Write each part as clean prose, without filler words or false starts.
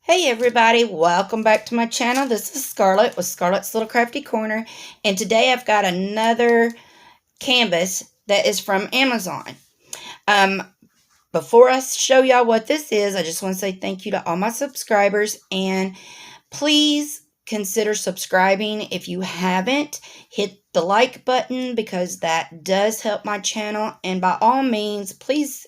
Hey everybody, welcome back to my channel. This is Scarlett with Scarlett's Little Crafty Corner, and today I've got another canvas that is from Amazon. Before I show y'all what this is, I just want to say thank you to all my subscribers, and please consider subscribing if you haven't. Hit the like button because that does help my channel, and by all means, please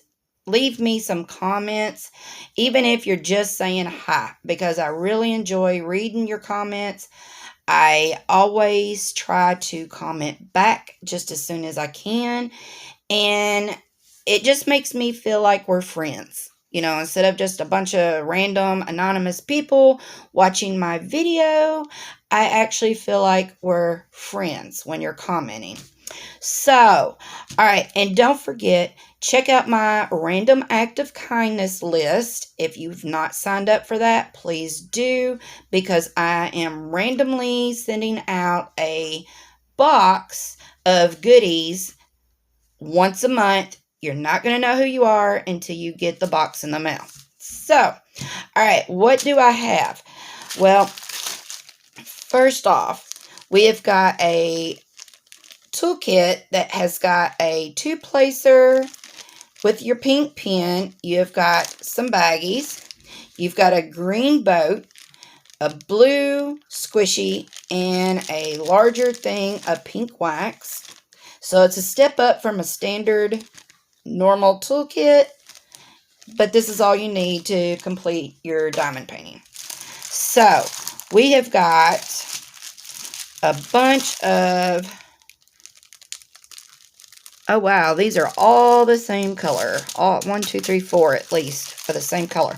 leave me some comments, even if you're just saying hi, because I really enjoy reading your comments. I always try to comment back just as soon as I can, and it just makes me feel like we're friends. You know, instead of just a bunch of random anonymous people watching my video, I actually feel like we're friends when you're commenting. So, all right, and don't forget, check out my random act of kindness list. If you've not signed up for that, please do, because I am randomly sending out a box of goodies once a month. You're not going to know who you are until you get the box in the mail. So, all right, what do I have? Well, first off, we have got a toolkit that has got a two-placer with your pink pen. You've got some baggies. You've got a green boat, a blue squishy, and a larger thing of pink wax. So it's a step up from a standard normal toolkit, but this is all you need to complete your diamond painting. So we have got a bunch of, oh wow, these are all the same color. All 1, 2, 3, 4 at least are the same color.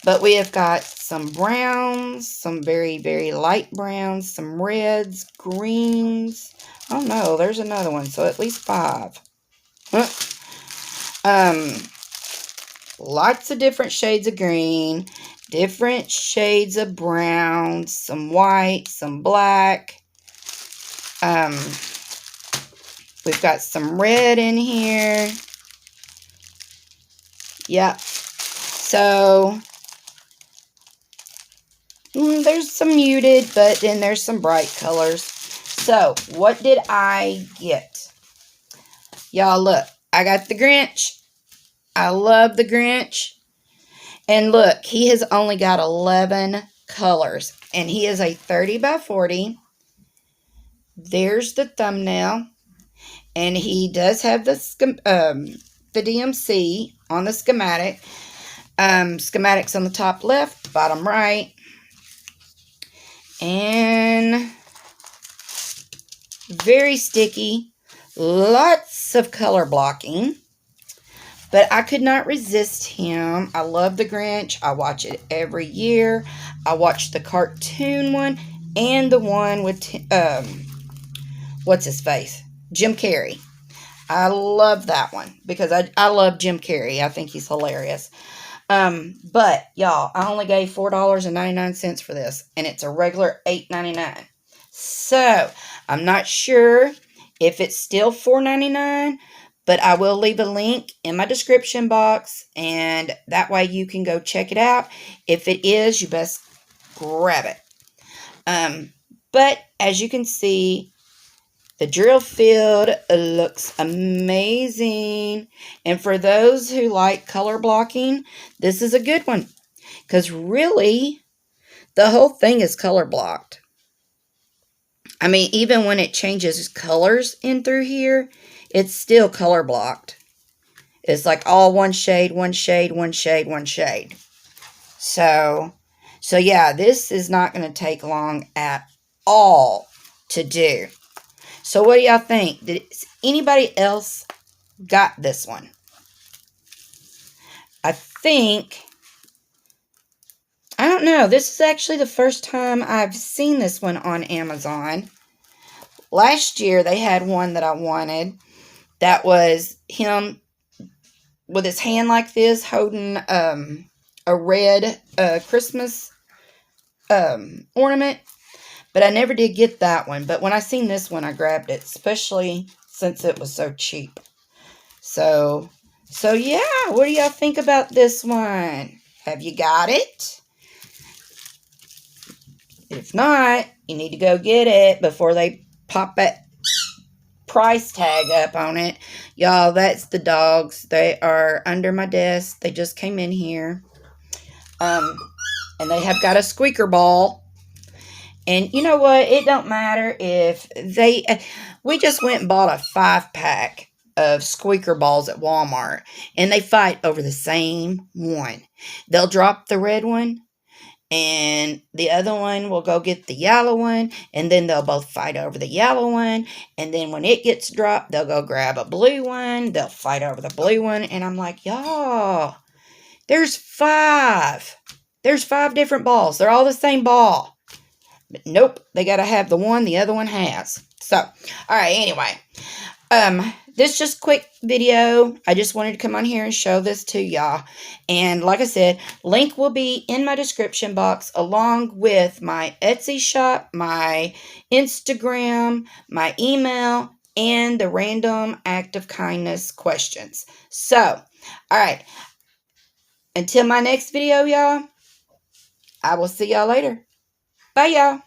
But we have got some browns, some very, very light browns, some reds, greens. Oh no, there's another one, so at least 5. Lots of different shades of green, different shades of brown, some white, some black. We've got some red in here. Yep. So, there's some muted, but then there's some bright colors. So, what did I get? Y'all, look. I got the Grinch. I love the Grinch. And look, he has only got 11 colors. And he is a 30 by 40. There's the thumbnail. And he does have the DMC on the schematic. Schematics on the top left, bottom right. And very sticky. Lots of color blocking. But I could not resist him. I love the Grinch. I watch it every year. I watch the cartoon one and the one with, what's his face? Jim Carrey. I love that one because I love Jim Carrey. I think he's hilarious. But, y'all, I only gave $4.99 for this, and it's a regular $8.99. So, I'm not sure if it's still $4.99, but I will leave a link in my description box, and that way you can go check it out. If it is, you best grab it. But, as you can see, the drill field looks amazing. And for those who like color blocking, this is a good one. Because really, the whole thing is color blocked. I mean, even when it changes colors in through here, it's still color blocked. It's like all one shade, one shade, one shade, one shade. So yeah, this is not going to take long at all to do. So what do y'all think? Did anybody else got this one? I don't know. This is actually the first time I've seen this one on Amazon. Last year they had one that I wanted. That was him with his hand like this holding a red Christmas ornament. But I never did get that one. But when I seen this one, I grabbed it. Especially since it was so cheap. So yeah. What do y'all think about this one? Have you got it? If not, you need to go get it before they pop that price tag up on it. Y'all, that's the dogs. They are under my desk. They just came in here. And they have got a squeaker ball. And you know what? It don't matter if they... We just went and bought a 5-pack of squeaker balls at Walmart. And they fight over the same one. They'll drop the red one. And the other one will go get the yellow one. And then they'll both fight over the yellow one. And then when it gets dropped, they'll go grab a blue one. They'll fight over the blue one. And I'm like, y'all, there's 5. There's 5 different balls. They're all the same ball. But nope, they got to have the one the other one has. So, all right, anyway. This just quick video. I just wanted to come on here and show this to y'all. And like I said, link will be in my description box along with my Etsy shop, my Instagram, my email, and the random act of kindness questions. So, all right. Until my next video, y'all, I will see y'all later. Bye, y'all.